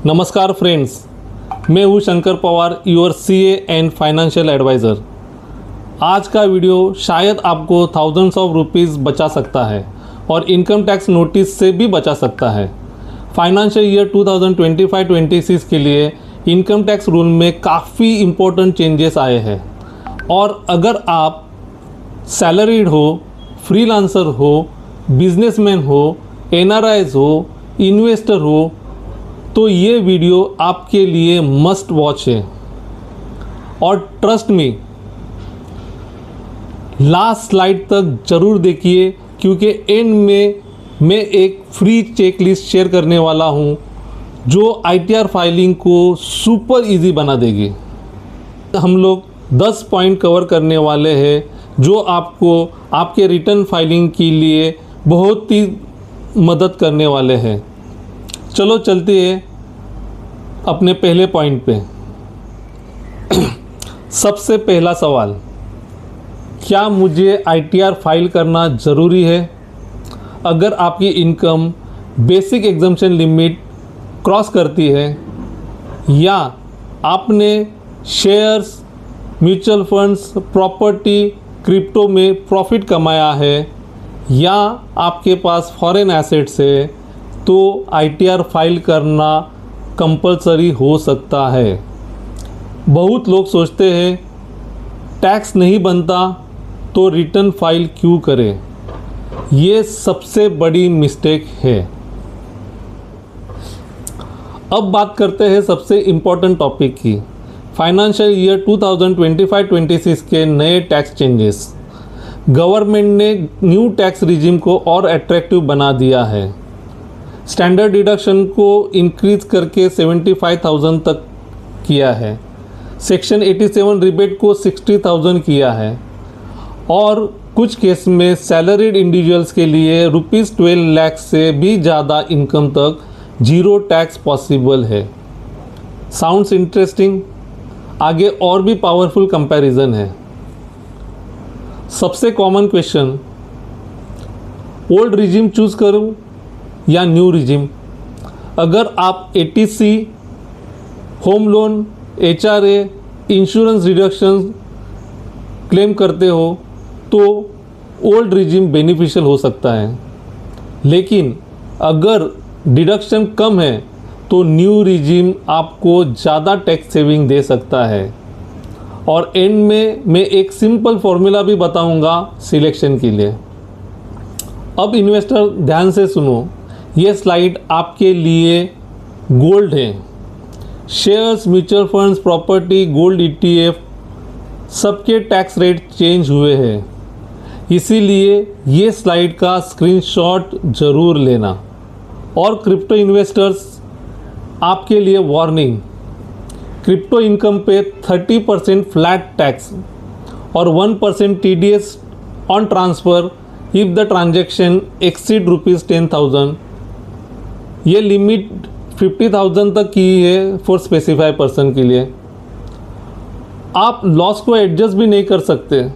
नमस्कार फ्रेंड्स, मैं हूं Shankar Pawar, your CA and financial adviser. आज का वीडियो शायद आपको थाउजेंड्स ऑफ रुपीज़ बचा सकता है और इनकम टैक्स नोटिस से भी बचा सकता है। फाइनेंशियल ईयर 2025-26 के लिए इनकम टैक्स रूल में काफ़ी इम्पोर्टेंट चेंजेस आए हैं और अगर आप सैलरीड हो, फ्रीलांसर हो, बिजनेसमैन हो, एनआरआईज हो, इन्वेस्टर हो, तो ये वीडियो आपके लिए मस्ट वॉच है। और ट्रस्ट मी, लास्ट स्लाइड तक ज़रूर देखिए क्योंकि एंड में मैं एक फ्री चेकलिस्ट शेयर करने वाला हूँ जो आईटीआर फाइलिंग को सुपर इजी बना देगी। हम लोग 10 पॉइंट कवर करने वाले हैं जो आपको आपके रिटर्न फाइलिंग के लिए बहुत ही मदद करने वाले हैं। चलो चलते हैं अपने पहले पॉइंट पे। सबसे पहला सवाल, क्या मुझे आईटीआर फाइल करना ज़रूरी है? अगर आपकी income basic exemption limit cross करती है या आपने shares, mutual funds, property, crypto में प्रॉफिट कमाया है या आपके पास फॉरेन एसेट्स है, तो आईटीआर फाइल करना कंपलसरी हो सकता है। बहुत लोग सोचते हैं टैक्स नहीं बनता तो रिटर्न फाइल क्यों करें। ये सबसे बड़ी मिस्टेक है। अब बात करते हैं सबसे इम्पोर्टेंट टॉपिक की, फाइनेंशियल ईयर 2025-26 के नए टैक्स चेंजेस। गवर्नमेंट ने न्यू टैक्स रिजिम को और अट्रैक्टिव बना दिया है। स्टैंडर्ड डिडक्शन को इंक्रीज करके 75,000 तक किया है। सेक्शन 87 रिबेट को 60,000 किया है और कुछ केस में सैलरीड इंडिविजुअल्स के लिए ₹12 लाख से भी ज़्यादा इनकम तक जीरो टैक्स पॉसिबल है। Sounds interesting? आगे और भी पावरफुल कंपैरिजन है। सबसे common question, old regime choose करूं या न्यू रिजिम? अगर आप ATC, home loan, HRA, insurance reduction claim करते हो तो ओल्ड रिजिम बेनिफिशियल हो सकता है, लेकिन अगर डिडक्शन कम है तो न्यू रिजिम आपको ज़्यादा टैक्स सेविंग दे सकता है। और एंड में मैं एक सिंपल फॉर्मूला भी बताऊंगा सिलेक्शन के लिए। अब इन्वेस्टर ध्यान से सुनो, ये स्लाइड आपके लिए गोल्ड है। Shares, mutual funds, property, gold ETF सबके टैक्स रेट चेंज हुए हैं, इसीलिए ये स्लाइड का स्क्रीनशॉट ज़रूर लेना। और क्रिप्टो इन्वेस्टर्स, आपके लिए वार्निंग, क्रिप्टो इनकम पे 30% फ्लैट टैक्स और 1% TDS on transfer if the transaction exceed ₹10,000। ये लिमिट 50,000 तक की है फॉर स्पेसिफाई पर्सन के लिए। आप लॉस को एडजस्ट भी नहीं कर सकते,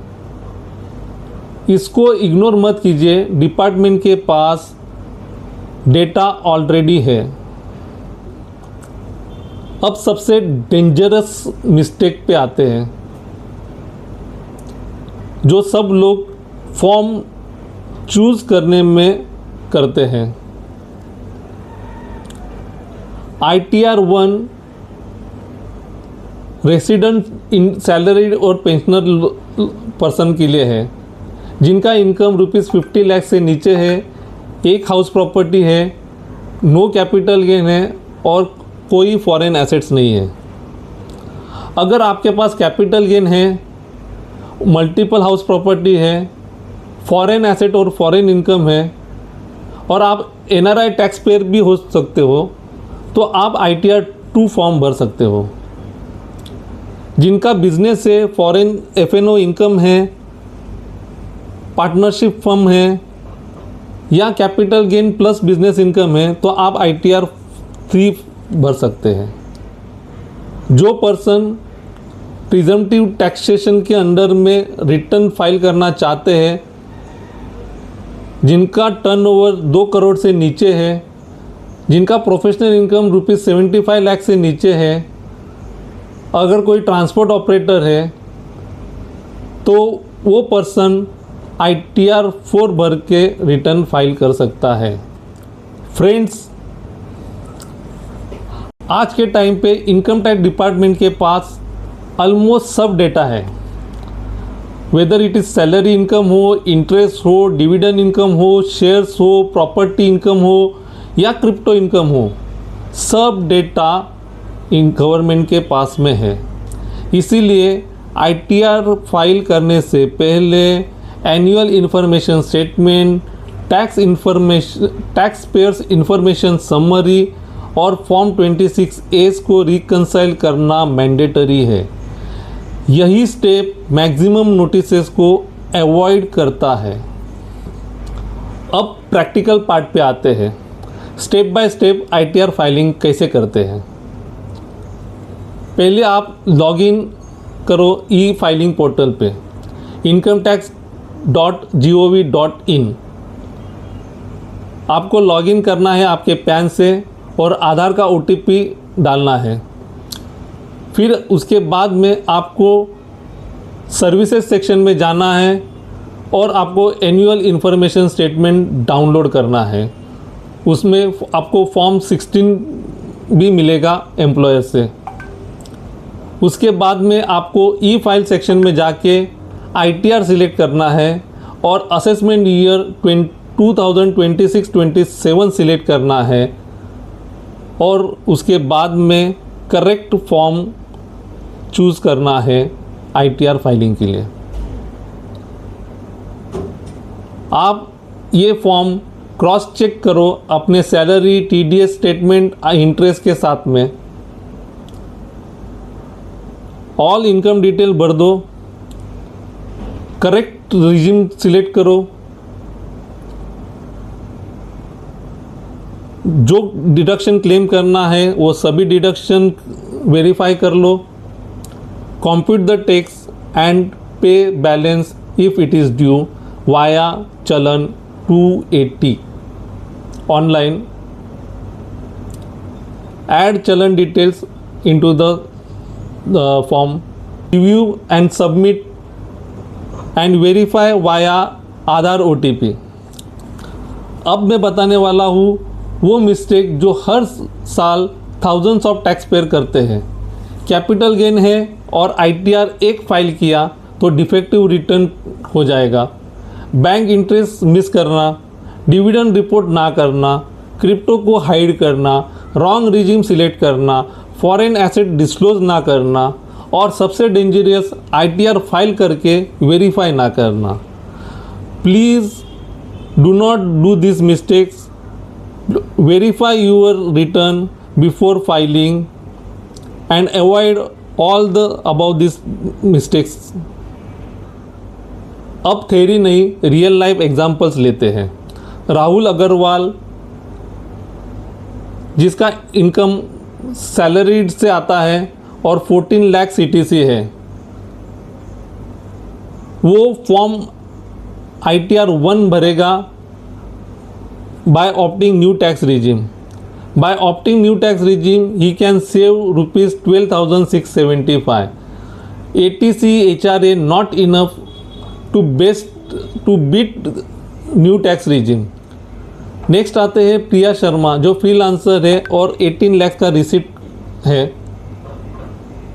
इसको इग्नोर मत कीजिए। डिपार्टमेंट के पास डेटा ऑलरेडी है। अब सबसे डेंजरस मिस्टेक पे आते हैं जो सब लोग फॉर्म चूज़ करने में करते हैं। आईटीआर 1 रेसिडेंट इन सैलरीड और पेंशनर पर्सन के लिए है जिनका इनकम ₹50 लाख से नीचे है, एक हाउस प्रॉपर्टी है, नो कैपिटल गेन है और कोई फॉरेन एसेट्स नहीं है। अगर आपके पास कैपिटल गेन है, मल्टीपल हाउस प्रॉपर्टी है, फॉरेन एसेट और फॉरेन इनकम है और आप एनआरआई टैक्स पेयर भी हो सकते हो, तो आप आईटीआर 2 फॉर्म भर सकते हो। जिनका बिजनेस से फॉरेन एफएनओ इनकम है, पार्टनरशिप फर्म है या capital gain plus business income है, तो आप आईटीआर 3 भर सकते हैं। जो पर्सन प्रिजम्पटिव टैक्सेशन के अंडर में रिटर्न फाइल करना चाहते हैं, जिनका टर्नओवर 2 करोड़ से नीचे है, जिनका प्रोफेशनल इनकम ₹75 लाख से नीचे है, अगर कोई ट्रांसपोर्ट ऑपरेटर है तो वो पर्सन ITR 4 भर के रिटर्न फाइल कर सकता है। फ्रेंड्स, आज के टाइम पे इनकम टैक्स डिपार्टमेंट के पास ऑलमोस्ट सब डेटा है, whether it is salary income हो, इंटरेस्ट हो, डिविडेंड इनकम हो, शेयर्स हो, प्रॉपर्टी इनकम हो या क्रिप्टो इनकम हो, सब डेटा इन गवर्नमेंट के पास में है। इसीलिए ITR फाइल करने से पहले annual information statement, tax payers information summary और फॉर्म 26A को रिकंसाइल करना मैंडेटरी है। यही स्टेप मैक्सिमम नोटिसेस को अवॉइड करता है। अब प्रैक्टिकल पार्ट पे आते हैं, step by step ITR filing कैसे करते हैं। पहले आप लॉगिन करो ई-फाइलिंग पोर्टल पे incometax.gov.in। आपको लॉगिन करना है आपके पैन से और आधार का OTP डालना है। फिर उसके बाद में आपको सर्विसेज सेक्शन में जाना है और आपको एनुअल इन्फॉर्मेशन स्टेटमेंट डाउनलोड करना है। उसमें आपको फॉर्म 16 भी मिलेगा एम्प्लॉयर से। उसके बाद में आपको ई फाइल सेक्शन में जाके ITR सिलेक्ट करना है और असेसमेंट ईयर 2026-27 सिलेक्ट करना है और उसके बाद में करेक्ट फॉर्म चूज़ करना है ITR फाइलिंग के लिए। आप ये फॉर्म क्रॉस चेक करो अपने सैलरी, TDS स्टेटमेंट, इंटरेस्ट के साथ में। ऑल इनकम डिटेल भर दो, करेक्ट रिजिम सिलेक्ट करो, जो डिडक्शन क्लेम करना है वो सभी डिडक्शन वेरीफाई कर लो, कंप्यूट द टैक्स एंड पे balance if it is due via चलन 280 ऑनलाइन, add चलन details into the form, review and submit and verify via Aadhaar OTP। अब मैं बताने वाला हूँ वो मिस्टेक जो हर साल थाउजेंड्स ऑफ टैक्स पेयर करते हैं। कैपिटल गेन है और ITR एक फाइल किया तो डिफेक्टिव रिटर्न हो जाएगा। बैंक इंटरेस्ट मिस करना, डिविडेंड रिपोर्ट ना करना, क्रिप्टो को हाइड करना, रॉन्ग रिजिम सिलेक्ट करना, फॉरेन एसेट डिस्क्लोज ना करना और सबसे डेंजरियस ITR फाइल करके वेरीफाई ना करना। Please do not do this mistakes. Verify your return before filing and avoid all the about this mistakes. अब थ्योरी नहीं, रियल लाइफ एग्जांपल्स लेते हैं। राहुल अग्रवाल, जिसका इनकम सैलरीड से आता है और 14 लाख CTC है, वो फॉर्म ITR 1 भरेगा by opting new tax regime. By opting new tax regime he can save ₹12,675। ATC HRA not enough to beat new tax regime. Next आते हैं प्रिया शर्मा, जो फ्रीलांसर है और 18 लाख का रिसिप्ट है।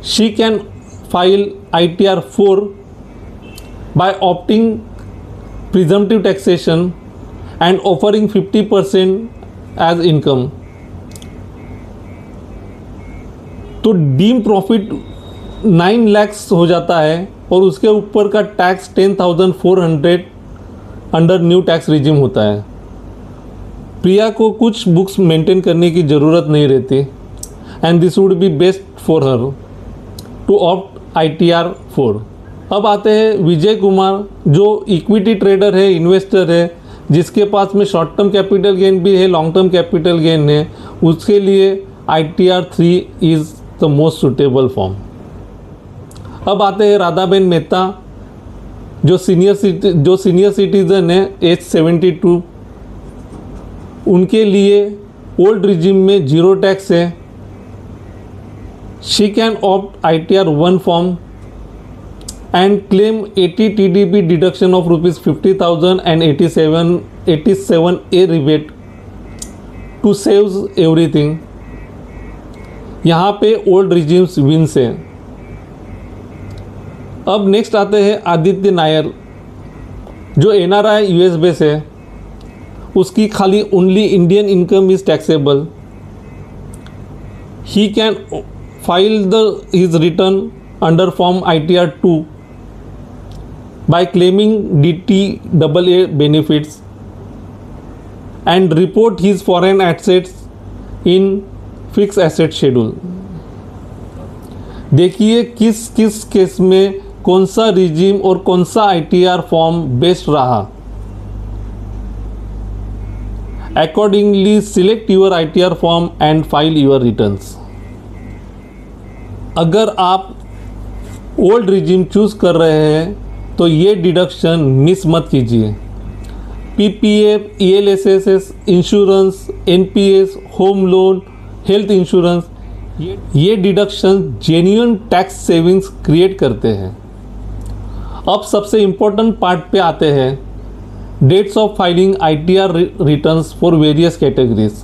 She can file ITR 4 by opting presumptive taxation and offering 50% as income. तो deem profit 9 lakh हो जाता है और उसके ऊपर का tax 10,400 under new tax regime होता है। प्रिया को कुछ बुक्स मेंटेन करने की ज़रूरत नहीं रहती and this would be best for her to opt ITR 4। अब आते हैं विजय कुमार, जो इक्विटी ट्रेडर है, इन्वेस्टर है, जिसके पास में शॉर्ट टर्म कैपिटल गेन भी है, लॉन्ग टर्म कैपिटल गेन है। उसके लिए ITR 3 is the most suitable form. अब आते हैं राधाबेन मेहता, जो सीनियर सिटीज़न है, एज 72। उनके लिए ओल्ड रिजिम में जीरो टैक्स है। She can opt ITR 1 form and claim 80 TDP deduction of ₹50,000 and 87A rebate to save everything। यहाँ पे ओल्ड रिजिम्स विन्स है। अब नेक्स्ट आते हैं आदित्य नायर, जो NRI US बेस है। उसकी खाली only Indian income is taxable. He can file his return under form ITR 2 by claiming DTAA benefits and report his foreign assets in fixed asset schedule। देखिए किस किस केस में कौन सा रिजीम और कौन सा ITR फॉर्म बेस्ट रहा। Accordingly select your ITR form and file your returns। अगर आप ओल्ड रिजीम चूज कर रहे हैं तो ये डिडक्शन मिस मत कीजिए। PPF, ELSS, insurance, NPS, home loan, health insurance, ये deduction genuine tax savings create करते हैं। अब सबसे इम्पोर्टेंट पार्ट पे आते हैं, dates of filing ITR returns for various categories.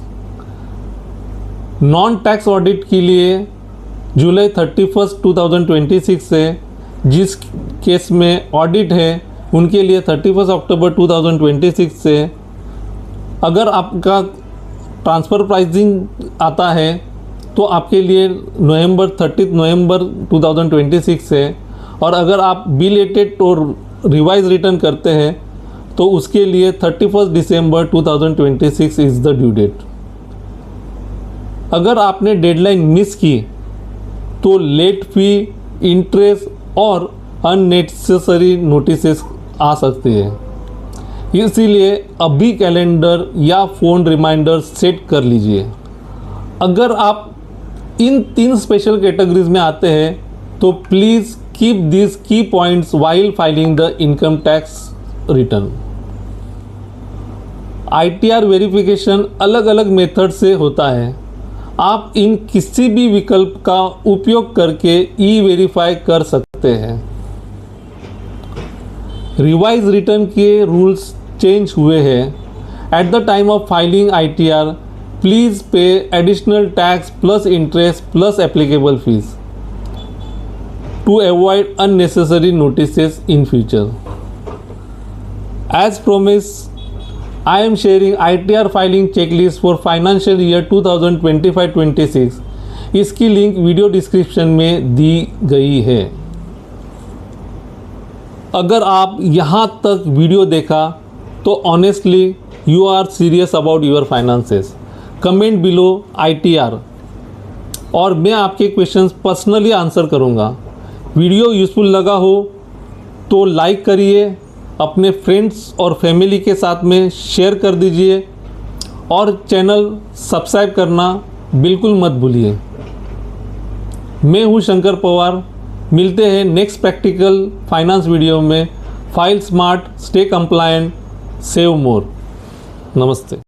Non tax audit के लिए जुलाई 31, 2026 से, जिस केस में ऑडिट है उनके लिए 31 अक्टूबर 2026 से। अगर आपका ट्रांसफ़र प्राइसिंग आता है तो आपके लिए 30 नवंबर 2026 से, और अगर आप बिलेटेड और रिवाइज रिटर्न करते हैं तो उसके लिए 31 दिसंबर 2026 इज़ द ड्यू डेट। अगर आपने डेडलाइन मिस की तो लेट फी, इंटरेस्ट और अननेसेसरी नोटिसेस आ सकते हैं। इसीलिए अभी कैलेंडर या फ़ोन रिमाइंडर सेट कर लीजिए। अगर आप इन 3 स्पेशल कैटेगरीज में आते हैं तो प्लीज़ कीप दिस की points while filing the income tax return. ITR verification अलग अलग मेथड से होता है। आप इन किसी भी विकल्प का उपयोग करके E-वेरीफाई कर सकते हैं। रिवाइज रिटर्न के रूल्स चेंज हुए हैं। At the time of filing ITR please pay additional tax plus interest plus applicable fees to avoid unnecessary notices in future. As promise, I am sharing ITR filing checklist for financial year 2025-26। इसकी link video description में दी गई है। अगर आप यहाँ तक video देखा तो honestly you are serious about your finances. Comment below ITR और मैं आपके क्वेश्चंस पर्सनली आंसर करूँगा। वीडियो यूज़फुल लगा हो तो लाइक करिए, अपने फ्रेंड्स और फैमिली के साथ में शेयर कर दीजिए और चैनल सब्सक्राइब करना बिल्कुल मत भूलिए। मैं हूँ शंकर पवार। मिलते हैं नेक्स्ट प्रैक्टिकल फाइनेंस वीडियो में। File smart, stay compliant, save मोर। नमस्ते।